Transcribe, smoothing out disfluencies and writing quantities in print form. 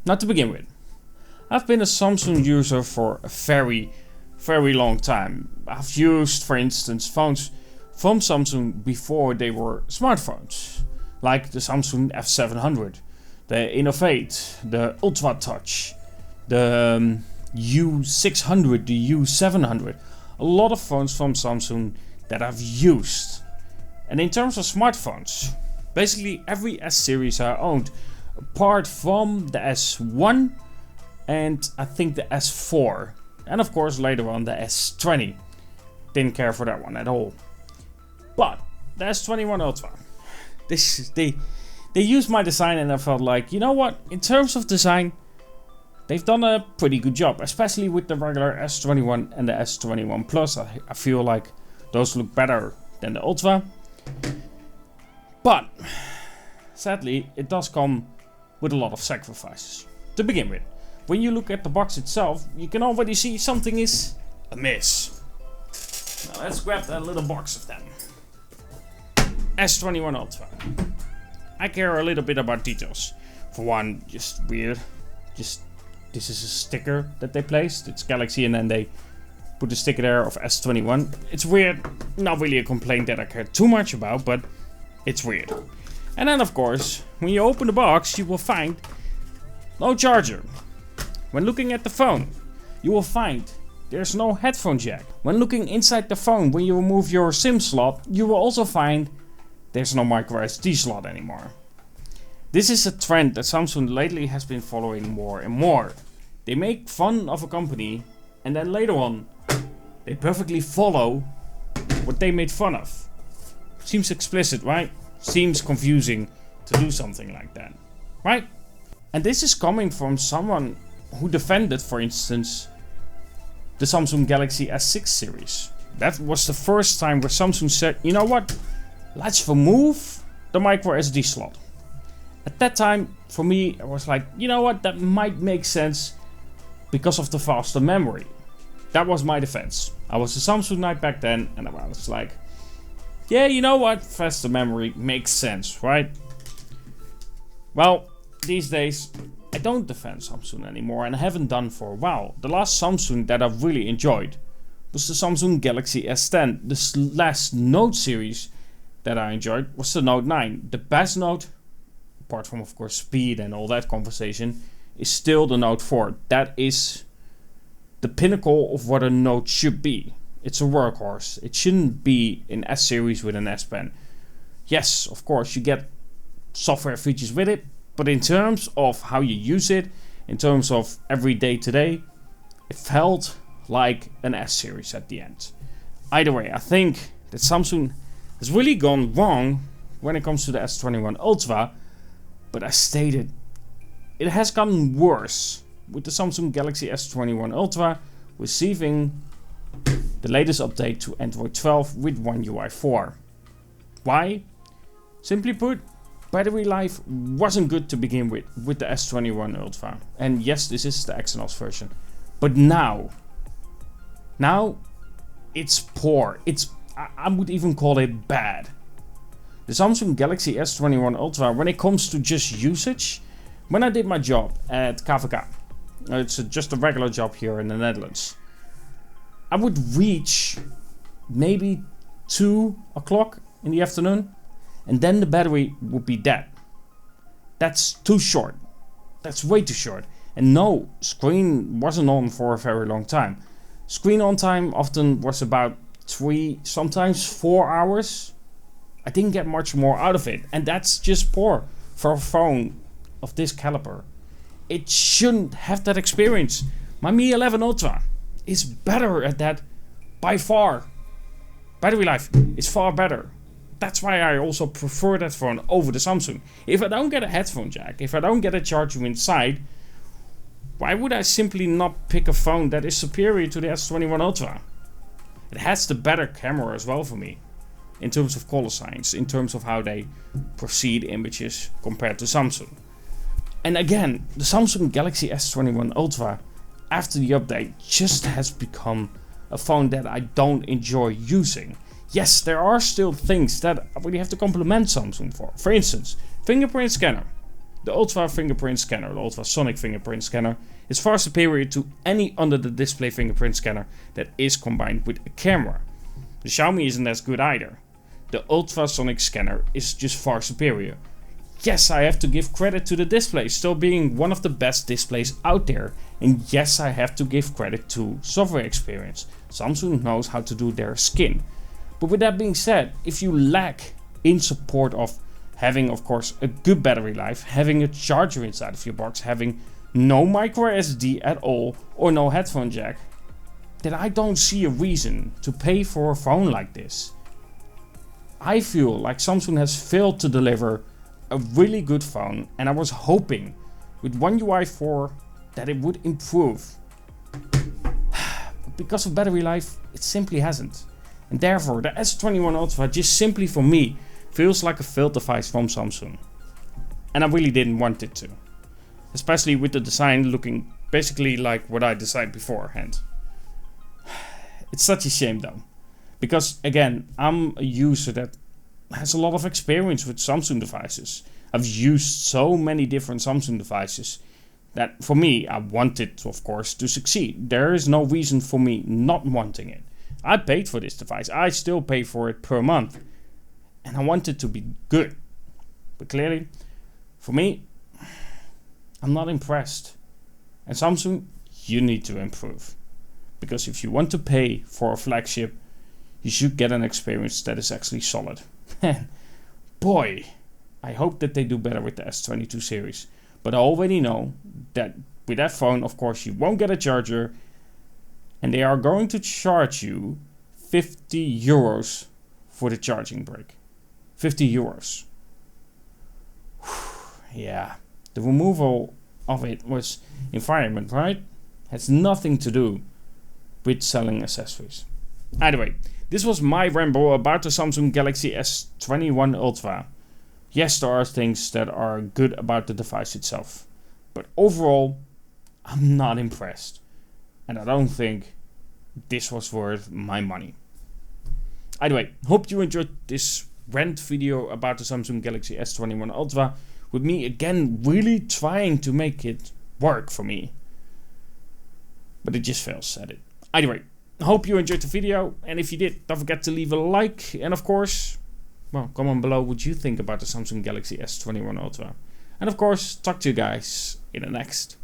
Now to begin with, I've been a Samsung user for a very long time. I've used, for instance, phones from Samsung before they were smartphones, like the Samsung F700, the Innovate, the Ultra Touch, the U600, the U700. A lot of phones from Samsung that I've used. And in terms of smartphones, basically every S series I owned, apart from the S1 and I think the S4. And of course later on the S20. Didn't care for that one at all. But the S21 Ultra, they used my design and I felt like, you know what, in terms of design, they've done a pretty good job, especially with the regular S21 and the S21 Plus. I feel like those look better than the Ultra. But sadly, it does come with a lot of sacrifices. To begin with, when you look at the box itself, you can already see something is amiss. Now let's grab that little box of them. S21 Ultra. I care a little bit about details. For one, just weird. This is a sticker that they placed. It's Galaxy and then they put a sticker there of S21. It's weird. Not really a complaint that I care too much about, but it's weird. And then of course, when you open the box, you will find no charger. When looking at the phone, you will find there's no headphone jack. When looking inside the phone, when you remove your SIM slot, you will also find there's no micro SD slot anymore. This is a trend that Samsung lately has been following more and more. They make fun of a company and then later on they perfectly follow what they made fun of. Seems explicit, right? Seems confusing to do something like that, right? And this is coming from someone who defended, for instance, the Samsung Galaxy S6 series. That was the first time where Samsung said, you know what? Let's remove the micro SD slot. At that time, for me, I was like, you know what? That might make sense because of the faster memory. That was my defense. I was a Samsung Knight back then, and I was like, yeah, you know what? Faster memory makes sense, right? Well, these days, I don't defend Samsung anymore, and I haven't done for a while. The last Samsung that I've really enjoyed was the Samsung Galaxy S10. The last Note series that I enjoyed was the Note 9. The best Note, apart from of course speed and all that conversation, is still the Note 4. That is the pinnacle of what a Note should be. It's a workhorse. It shouldn't be an S series with an S Pen. Yes, of course you get software features with it, but in terms of how you use it, in terms of every day to day, it felt like an S series at the end. Either way, I think that Samsung has really gone wrong when it comes to the S21 Ultra, but as stated, it has gotten worse with the Samsung Galaxy S21 Ultra receiving the latest update to Android 12 with OneUI 4. Why? Simply put, battery life wasn't good to begin with the S21 Ultra. And yes, this is the Exynos version. But now it's poor. I would even call it bad. The Samsung Galaxy S21 Ultra, when it comes to just usage, when I did my job at KVK, it's just a regular job here in the Netherlands, I would reach maybe 2 o'clock in the afternoon and then the battery would be dead. That's too short. That's way too short. And no, screen wasn't on for a very long time. Screen on time often was about 3, sometimes 4 hours. I didn't get much more out of it, and that's just poor for a phone of this caliber. It shouldn't have that experience. My Mi 11 Ultra is better at that by far. Battery life is far better. That's why I also prefer that phone over the Samsung. If I don't get a headphone jack, if I don't get a charger inside, why would I simply not pick a phone that is superior to the S21 Ultra? It has the better camera as well for me, in terms of color science, in terms of how they proceed images compared to Samsung. And again, the Samsung Galaxy S21 Ultra, after the update, just has become a phone that I don't enjoy using. Yes, there are still things that I really have to compliment Samsung for. For instance, fingerprint scanner. The Ultra fingerprint scanner, the ultrasonic fingerprint scanner, is far superior to any under-the-display fingerprint scanner that is combined with a camera. The Xiaomi isn't as good either. The ultrasonic scanner is just far superior. Yes, I have to give credit to the display, still being one of the best displays out there. And yes, I have to give credit to software experience. Samsung knows how to do their skin. But with that being said, if you lack in support of having, of course, a good battery life, having a charger inside of your box, having no micro SD at all, or no headphone jack, then I don't see a reason to pay for a phone like this. I feel like Samsung has failed to deliver a really good phone, and I was hoping with OneUI 4 that it would improve. But because of battery life, it simply hasn't. And therefore, the S21 Ultra just simply for me feels like a failed device from Samsung. And I really didn't want it to. Especially with the design looking basically like what I designed beforehand. It's such a shame though. Because again, I'm a user that has a lot of experience with Samsung devices. I've used so many different Samsung devices that for me, I want it, of course, to succeed. There is no reason for me not wanting it. I paid for this device. I still pay for it per month. And I want it to be good. But clearly, for me, I'm not impressed. And Samsung, you need to improve. Because if you want to pay for a flagship, you should get an experience that is actually solid. Boy, I hope that they do better with the S22 series. But I already know that with that phone, of course, you won't get a charger. And they are going to charge you 50 euros for the charging brick. 50 euros. Yeah, the removal of it was environment, right? Has nothing to do with selling accessories. Anyway, this was my ramble about the Samsung Galaxy S21 Ultra. Yes, there are things that are good about the device itself, but overall, I'm not impressed. And I don't think this was worth my money. Anyway, hope you enjoyed this rant video about the Samsung Galaxy S21 Ultra, with me again really trying to make it work for me. But it just fails at it. Anyway, hope you enjoyed the video, and if you did, don't forget to leave a like, and of course, well, comment below what you think about the Samsung Galaxy S21 Ultra. And of course, talk to you guys in the next